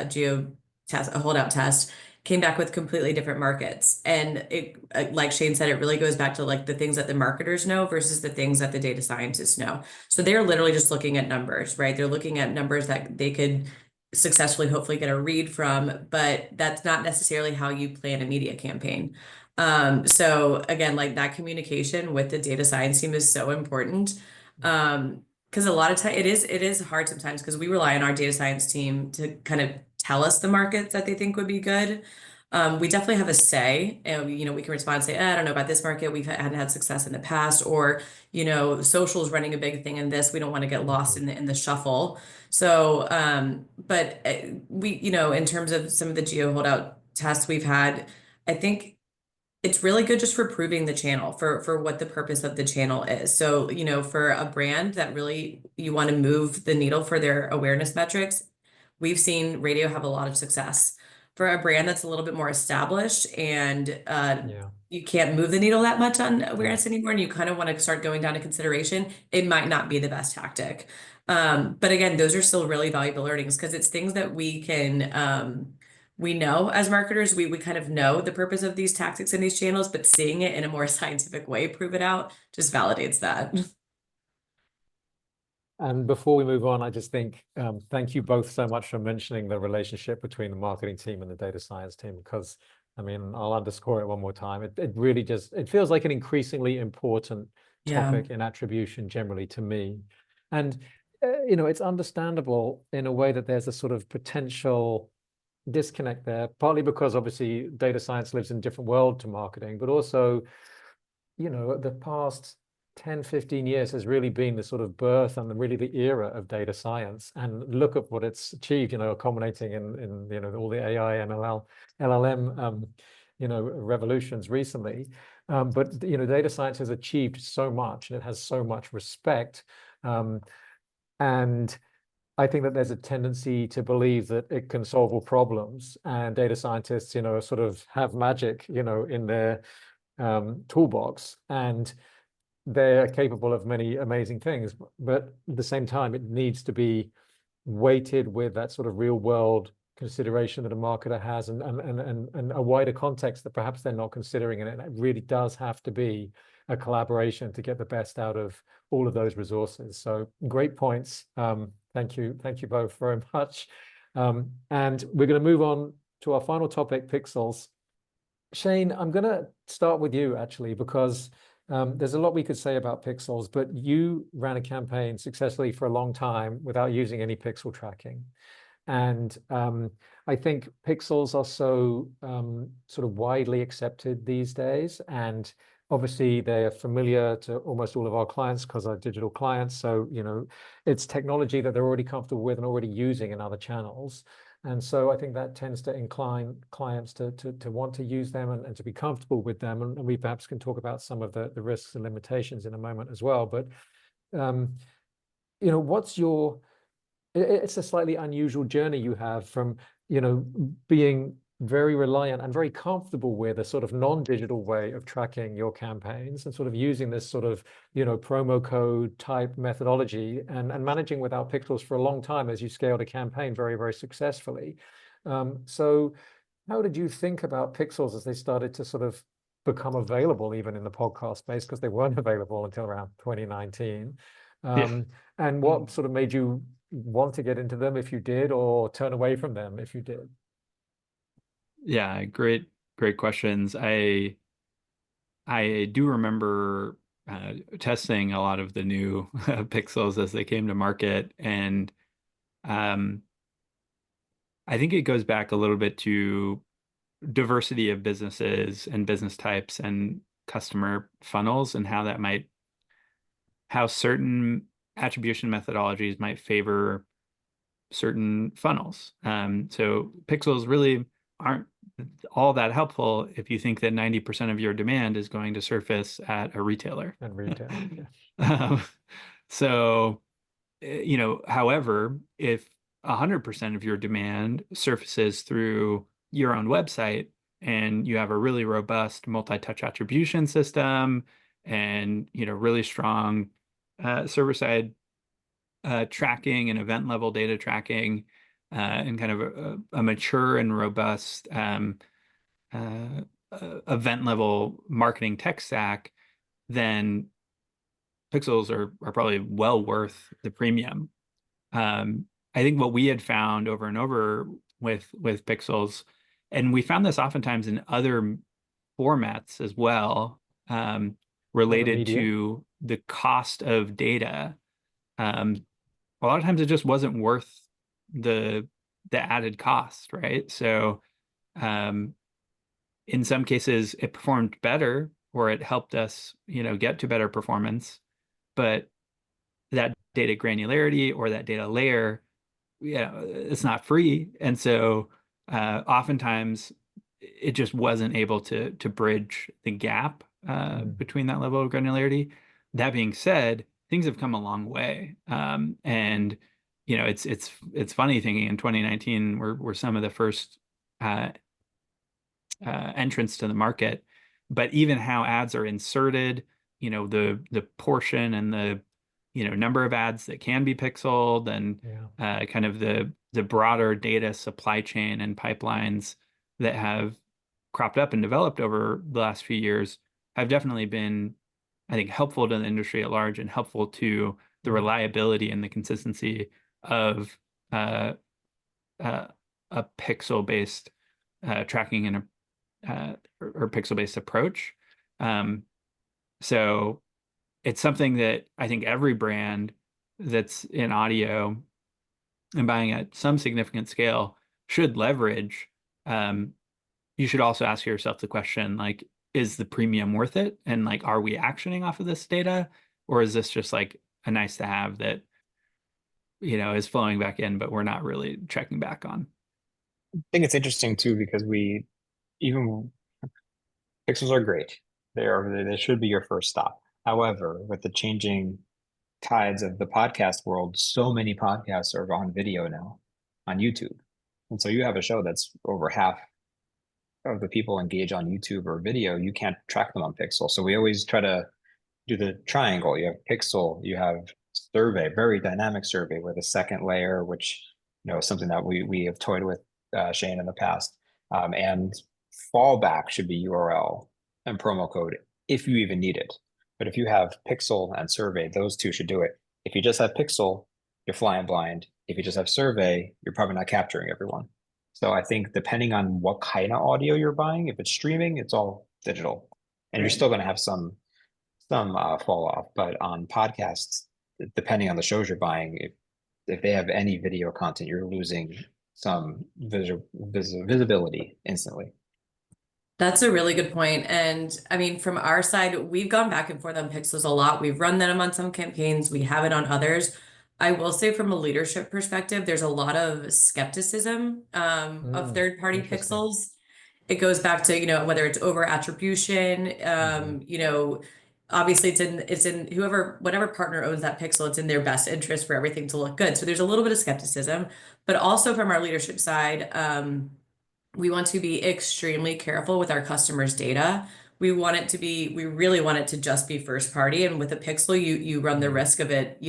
geo test, a holdout test, came back with completely different markets. And it, like Shane said, it really goes back to like the things that the marketers know versus the things that the data scientists know. So they're literally just looking at numbers, right? They're looking at numbers that they could successfully, hopefully get a read from, but that's not necessarily how you plan a media campaign. So again, like that communication with the data science team is so important. Because a lot of time it is hard sometimes because we rely on our data science team to kind of tell us the markets that they think would be good. We definitely have a say, and we can respond and say, I don't know about this market. We hadn't had success in the past, or social is running a big thing in this. We don't want to get lost in the shuffle. So, but we, in terms of some of the geo holdout tests we've had, I think it's really good just for proving the channel for what the purpose of the channel is. So, for a brand that really you want to move the needle for their awareness metrics, we've seen radio have a lot of success. For a brand that's a little bit more established and you can't move the needle that much on awareness anymore, and you kind of want to start going down to consideration, it might not be the best tactic. But again, those are still really valuable learnings because it's things that we can we know as marketers, we kind of know the purpose of these tactics and these channels, but seeing it in a more scientific way, prove it out, just validates that. And before we move on, I just think, thank you both so much for mentioning the relationship between the marketing team and the data science team, because I'll underscore it one more time. It really it feels like an increasingly important topic in attribution generally to me. And, it's understandable in a way that there's a sort of potential disconnect there, partly because obviously data science lives in a different world to marketing, but also, the past 10, 15 years has really been the sort of birth and really the era of data science. And look at what it's achieved, culminating in all the AI, ML, LLM revolutions recently. But data science has achieved so much, and it has so much respect. And I think that there's a tendency to believe that it can solve all problems, and data scientists, sort of have magic, in their toolbox, and they're capable of many amazing things. But at the same time, it needs to be weighted with that sort of real world consideration that a marketer has, and a wider context that perhaps they're not considering. And it really does have to be a collaboration to get the best out of all of those resources. So great points. Thank you both very much. And we're going to move on to our final topic, pixels. Shane, I'm going to start with you actually, because there's a lot we could say about pixels, but you ran a campaign successfully for a long time without using any pixel tracking. And I think pixels are so sort of widely accepted these days. And obviously they're familiar to almost all of our clients because they're digital clients. So, it's technology that they're already comfortable with and already using in other channels. And so I think that tends to incline clients to want to use them and to be comfortable with them. And we perhaps can talk about some of the risks and limitations in a moment as well. But, what's your, it's a slightly unusual journey you have from, being very reliant and very comfortable with a sort of non-digital way of tracking your campaigns and sort of using this sort of, promo code type methodology and managing without pixels for a long time as you scaled a campaign very, very successfully. So how did you think about pixels as they started to sort of become available even in the podcast space, because they weren't available until around 2019? And what sort of made you want to get into them if you did, or turn away from them if you did? Yeah, great questions. I do remember testing a lot of the new pixels as they came to market, and I think it goes back a little bit to diversity of businesses and business types and customer funnels, and how certain attribution methodologies might favor certain funnels. So pixels really aren't all that helpful if you think that 90% of your demand is going to surface at a retailer. And retail, yeah. So, however, if 100% of your demand surfaces through your own website, and you have a really robust multi-touch attribution system and, really strong server-side tracking and event level data tracking, and kind of a mature and robust event level marketing tech stack, then pixels are probably well worth the premium. I think what we had found over and over with pixels, and we found this oftentimes in other formats as well, related to the cost of data. A lot of times it just wasn't worth the added cost, right? So in some cases it performed better, or it helped us, get to better performance, but that data granularity or that data layer, it's not free. And so oftentimes it just wasn't able to bridge the gap between that level of granularity. That being said, things have come a long way. And it's funny thinking in 2019 we're some of the first entrants to the market, but even how ads are inserted, the portion and the number of ads that can be pixeled, and kind of the broader data supply chain and pipelines that have cropped up and developed over the last few years have definitely been, I think, helpful to the industry at large, and helpful to the reliability and the consistency of a pixel-based tracking and or pixel-based approach. So it's something that I think every brand that's in audio and buying at some significant scale should leverage. You should also ask yourself the question, like, is the premium worth it? And like, are we actioning off of this data? Or is this just like a nice to have that, is flowing back in, but we're not really checking back on? I think it's interesting too, because we, even Pixels are great. They should be your first stop. However, with the changing tides of the podcast world, so many podcasts are on video now on YouTube. And so you have a show that's over half of the people engage on YouTube or video, you can't track them on Pixel. So we always try to do the triangle. You have Pixel, you have survey, very dynamic survey with a second layer, which is something that we have toyed with Shane in the past. And fallback should be URL and promo code if you even need it. But if you have Pixel and survey, those two should do it. If you just have Pixel, you're flying blind. If you just have survey, you're probably not capturing everyone. So I think depending on what kind of audio you're buying, if it's streaming, it's all digital, and you're still going to have some fall off. But on podcasts, depending on the shows you're buying, if they have any video content, you're losing some visibility instantly. That's a really good point. And I mean, from our side, we've gone back and forth on pixels a lot. We've run them on some campaigns, we have it on others. I will say from a leadership perspective, there's a lot of skepticism of third-party Interesting. pixels. It goes back to, whether it's over attribution, obviously it's in whatever partner owns that pixel, it's in their best interest for everything to look good. So there's a little bit of skepticism, but also from our leadership side, we want to be extremely careful with our customers' data. We really want it to just be first party. And with a pixel, you run the risk of it,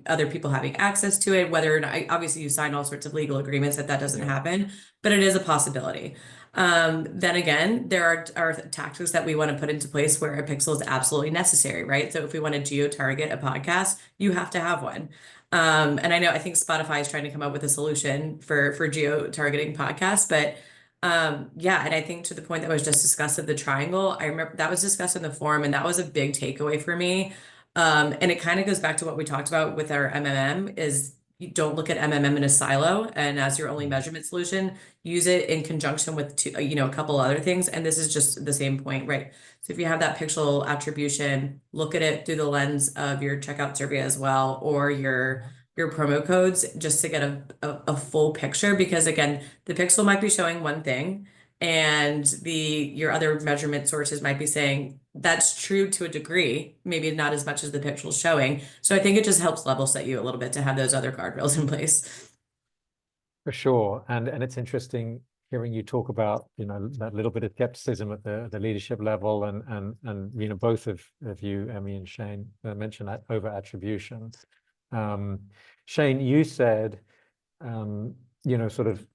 other people having access to it, whether or not, obviously you sign all sorts of legal agreements that doesn't happen, but it is a possibility. Then again, there are tactics that we want to put into place where a pixel is absolutely necessary, right? So if we want to geo-target a podcast, you have to have one. And I think Spotify is trying to come up with a solution for geo-targeting podcasts, but yeah, and I think to the point that was just discussed of the triangle, I remember that was discussed in the forum, and that was a big takeaway for me. And it kind of goes back to what we talked about with our MMM is you don't look at MMM in a silo and as your only measurement solution, use it in conjunction with a couple other things. And this is just the same point, right? So if you have that pixel attribution, look at it through the lens of your checkout survey as well, or your promo codes, just to get a full picture, because again, the pixel might be showing one thing and your other measurement sources might be saying that's true to a degree, maybe not as much as the pixel's showing. So I think it just helps level set you a little bit to have those other guardrails in place. For sure. And it's interesting hearing you talk about, that little bit of skepticism at the leadership level, and both of you, Emmy and Shane, mentioned that over attribution. Shane, you said, sort of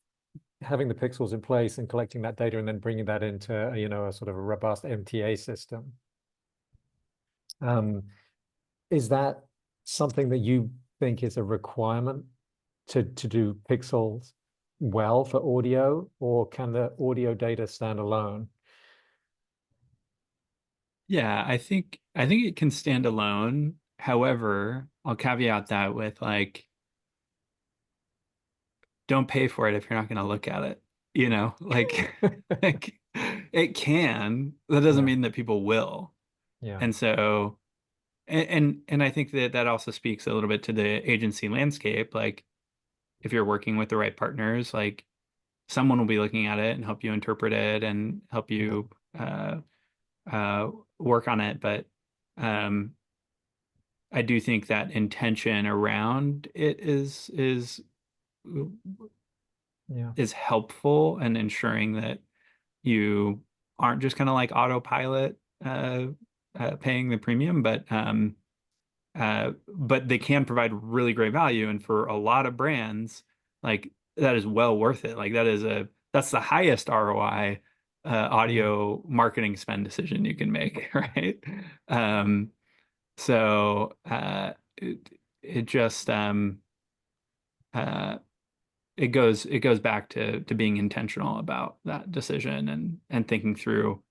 having the pixels in place and collecting that data and then bringing that into, a sort of a robust MTA system. Is that something that you think is a requirement to do pixels well for audio, or can the audio data stand alone? Yeah, I think it can stand alone. However, I'll caveat that with don't pay for it if you're not going to look at it. Like it can. That doesn't mean that people will. Yeah. And so, and I think that also speaks a little bit to the agency landscape. Like, if you're working with the right partners, like someone will be looking at it and help you interpret it and help you work on it. But I do think that intention around it is helpful in ensuring that you aren't just kind of like autopilot paying the premium, but they can provide really great value. And for a lot of brands, like that is well worth it. Like that's the highest ROI audio marketing spend decision you can make, right? So it just it goes back to being intentional about that decision and thinking through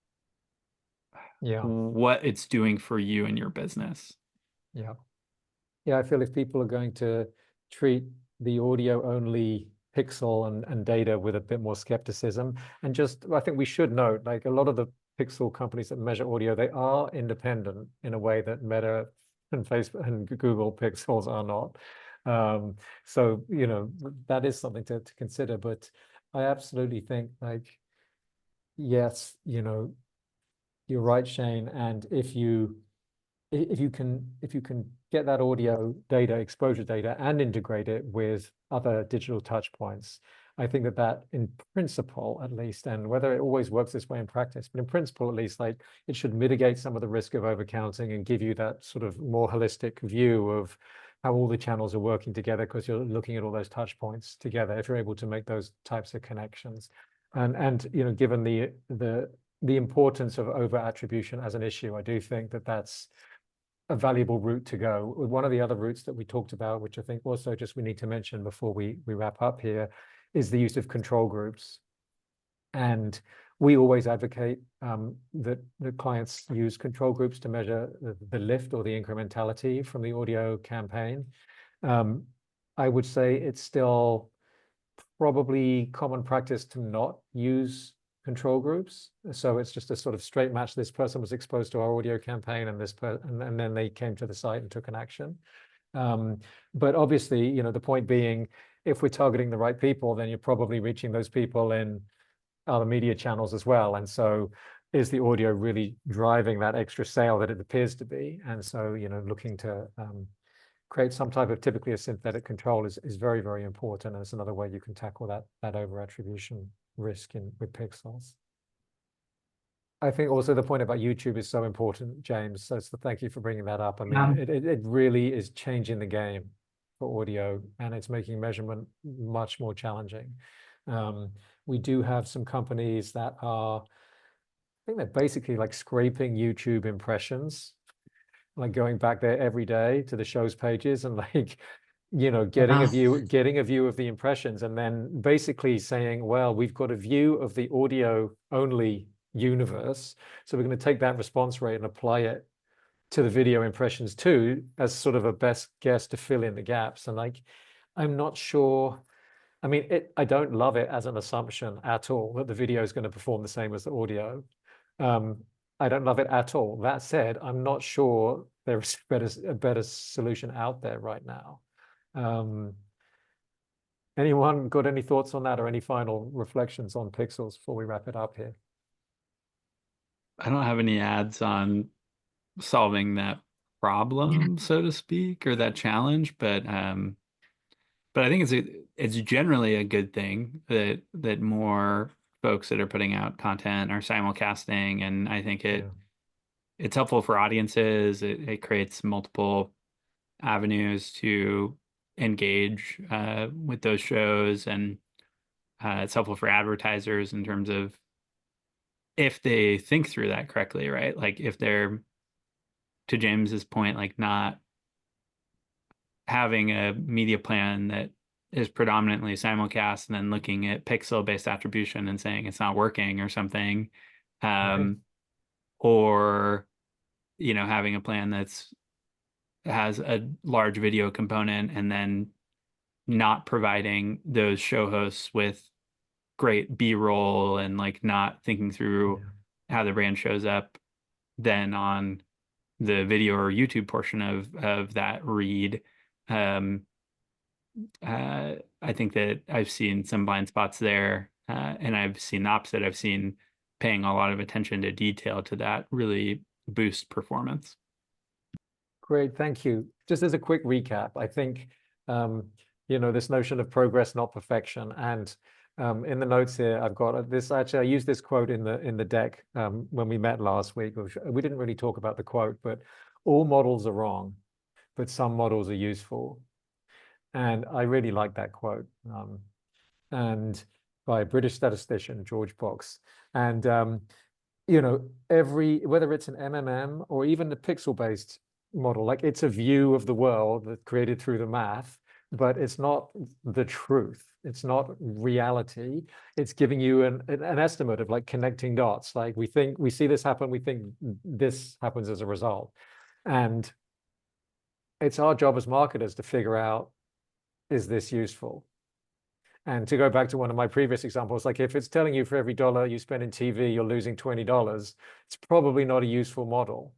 what it's doing for you and your business. Yeah, I feel if people are going to treat the audio only pixel and data with a bit more skepticism, and I think we should note, like a lot of the pixel companies that measure audio, they are independent in a way that Meta and Facebook and Google pixels are not. So, that is something to consider, but I absolutely think, like, yes, You're right, Shane. And if you can get that audio data, exposure data, and integrate it with other digital touch points, I think that in principle, at least, and whether it always works this way in practice, but in principle, at least, like it should mitigate some of the risk of overcounting and give you that sort of more holistic view of how all the channels are working together, because you're looking at all those touch points together if you're able to make those types of connections. And given the importance of over attribution as an issue, I do think that's a valuable route to go. One of the other routes that we talked about, which I think also just we need to mention before we wrap up here, is the use of control groups. And we always advocate that the clients use control groups to measure the lift or the incrementality from the audio campaign. I would say it's still probably common practice to not use control groups. So it's just a sort of straight match. This person was exposed to our audio campaign and and then they came to the site and took an action. But obviously, the point being, if we're targeting the right people, then you're probably reaching those people in other media channels as well. And so is the audio really driving that extra sale that it appears to be? And so, looking to create some type of typically a synthetic control is very, very important. And it's another way you can tackle that over attribution risk with pixels. I think also the point about YouTube is so important, James. So thank you for bringing that up. I mean, it really is changing the game for audio, and it's making measurement much more challenging. We do have some companies that are, I think they're basically like scraping YouTube impressions, like going back there every day to the show's pages and like, getting a view of the impressions, and then basically saying, well, we've got a view of the audio only universe, so we're going to take that response rate and apply it to the video impressions too, as sort of a best guess to fill in the gaps. And like, I'm not sure. I mean, I don't love it as an assumption at all that the video is going to perform the same as the audio. I don't love it at all. That said, I'm not sure there's a better solution out there right now. Anyone got any thoughts on that, or any final reflections on pixels before we wrap it up here? I don't have any ads on solving that problem, so to speak, or that challenge, but I think it's generally a good thing that more folks that are putting out content are simulcasting, and I think it's helpful for audiences. It creates multiple avenues to engage with those shows, and it's helpful for advertisers in terms of if they think through that correctly, right? Like if they're, to James's point, like not having a media plan that is predominantly simulcast and then looking at pixel-based attribution and saying it's not working or something, or having a plan has a large video component and then not providing those show hosts with great B-roll and like not thinking through how the brand shows up then on the video or YouTube portion of that read. I think that I've seen some blind spots there, and I've seen the opposite. I've seen paying a lot of attention to detail to that really boost performance. Great, thank you. Just as a quick recap, I think, this notion of progress, not perfection. And in the notes here, I've got this. Actually, I used this quote in the deck when we met last week. We didn't really talk about the quote, but all models are wrong, but some models are useful. And I really like that quote. And by a British statistician, George Box. And whether it's an MMM or even the pixel-based model, like it's a view of the world that's created through the math, but it's not the truth. It's not reality. It's giving you an estimate of like connecting dots. Like we see this happen, we think this happens as a result. And it's our job as marketers to figure out, is this useful? And to go back to one of my previous examples, like if it's telling you for every $1 you spend in TV, you're losing $20, it's probably not a useful model.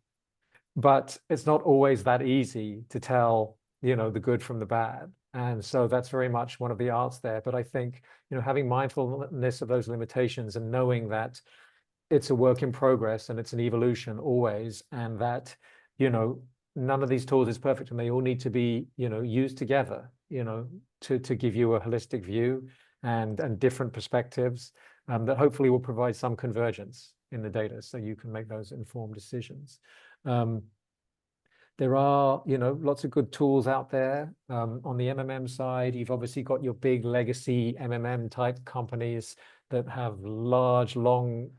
But it's not always that easy to tell, the good from the bad. And so that's very much one of the arts there. But I think, having mindfulness of those limitations and knowing that it's a work in progress and it's an evolution always, and that, you know, none of these tools is perfect and they all need to be, you know, used together, you know, to give you a holistic view and different perspectives that hopefully will provide some convergence in the data so you can make those informed decisions. There are, you know, lots of good tools out there. On the MMM side, you've obviously got your big legacy MMM type companies that have large, long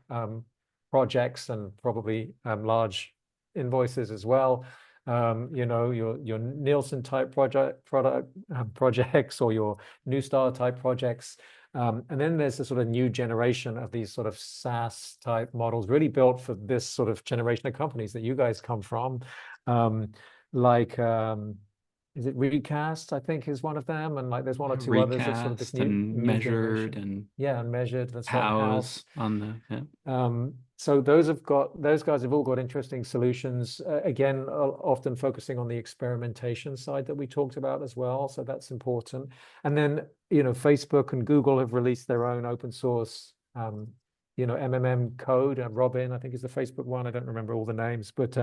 projects and probably large invoices as well. You know, your Nielsen type projects or your New Star type projects. And then there's a sort of new generation of these sort of SaaS type models really built for this sort of generation of companies that you guys come from. Like is it Recast, I think, is one of them, and like there's one or two others that's sort of this Recast and new Measured generation. and Yeah, and Measured, that's right, House. CAOs on the So those guys have all got interesting solutions. Again, often focusing on the experimentation side that we talked about as well. So that's important. And then, you know, Facebook and Google have released their own open source, you know, MMM code. Robin, I think, is the Facebook one. I don't remember all the names, but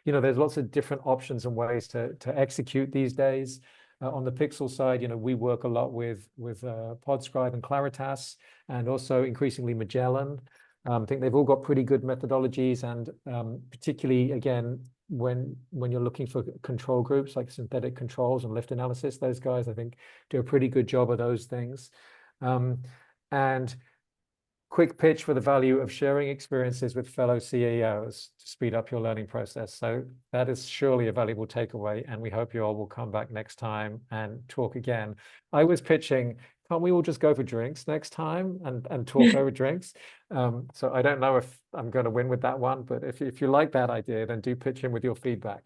you know, there's lots of different options and ways to execute these days. On the Pixel side, you know, we work a lot with Podscribe and Claritas, and also increasingly Magellan. I think they've all got pretty good methodologies, and particularly, again, when you're looking for control groups like synthetic controls and lift analysis, those guys, I think, do a pretty good job of those things. And quick pitch for the value of sharing experiences with fellow CAOs to speed up your learning process. So that is surely a valuable takeaway, and we hope you all will come back next time and talk again. I was pitching, can't we all just go for drinks next time and talk over drinks? So I don't know if I'm going to win with that one, but if you like that idea, then do pitch in with your feedback.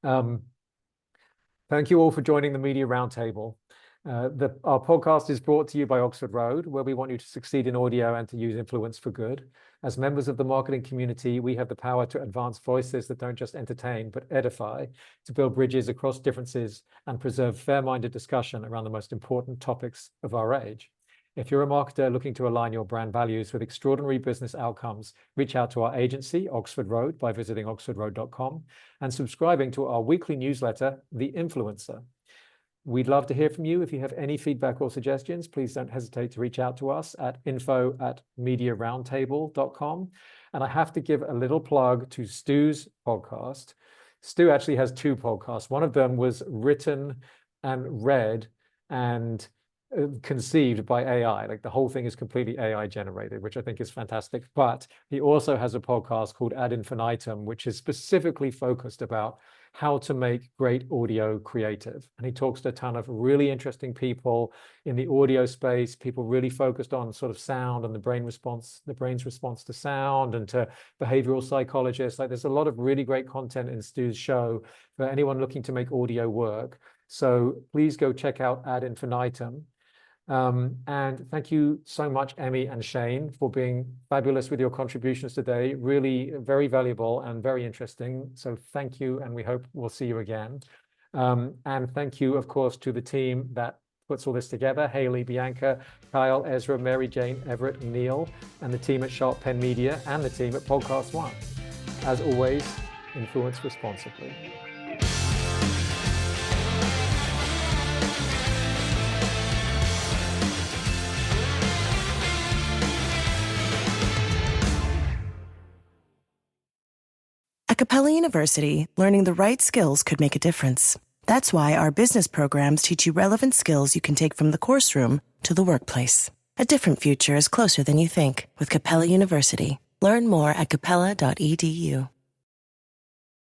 Thank you all for joining the Media Roundtable. Our podcast is brought to you by Oxford Road, where we want you to succeed in audio and to use influence for good. As members of the marketing community, we have the power to advance voices that don't just entertain, but edify, to build bridges across differences and preserve fair-minded discussion around the most important topics of our age. If you're a marketer looking to align your brand values with extraordinary business outcomes, reach out to our agency, Oxford Road, by visiting oxfordroad.com and subscribing to our weekly newsletter, The Influencer. We'd love to hear from you. If you have any feedback or suggestions, please don't hesitate to reach out to us at info@mediaroundtable.com. And I have to give a little plug to Stu's podcast. Stu actually has two podcasts. One of them was written and read and conceived by AI. Like the whole thing is completely AI generated, which I think is fantastic. But he also has a podcast called Ad Infinitum, which is specifically focused about how to make great audio creative. And he talks to a ton of really interesting people in the audio space, people really focused on sort of sound and the brain's response to sound, and to behavioral psychologists. Like there's a lot of really great content in Stu's show for anyone looking to make audio work. So please go check out Ad Infinitum. And thank you so much, Emmy and Shane, for being fabulous with your contributions today. Really very valuable and very interesting. So thank you, and we hope we'll see you again. And thank you, of course, to the team that puts all this together: Haley, Bianca, Kyle, Ezra, Mary Jane, Everett, and Neil, and the team at Sharp Pen Media, and the team at Podcast One. As always, influence responsibly. At Capella University, learning the right skills could make a difference. That's why our business programs teach you relevant skills you can take from the course room to the workplace. A different future is closer than you think with Capella University. Learn more at capella.edu.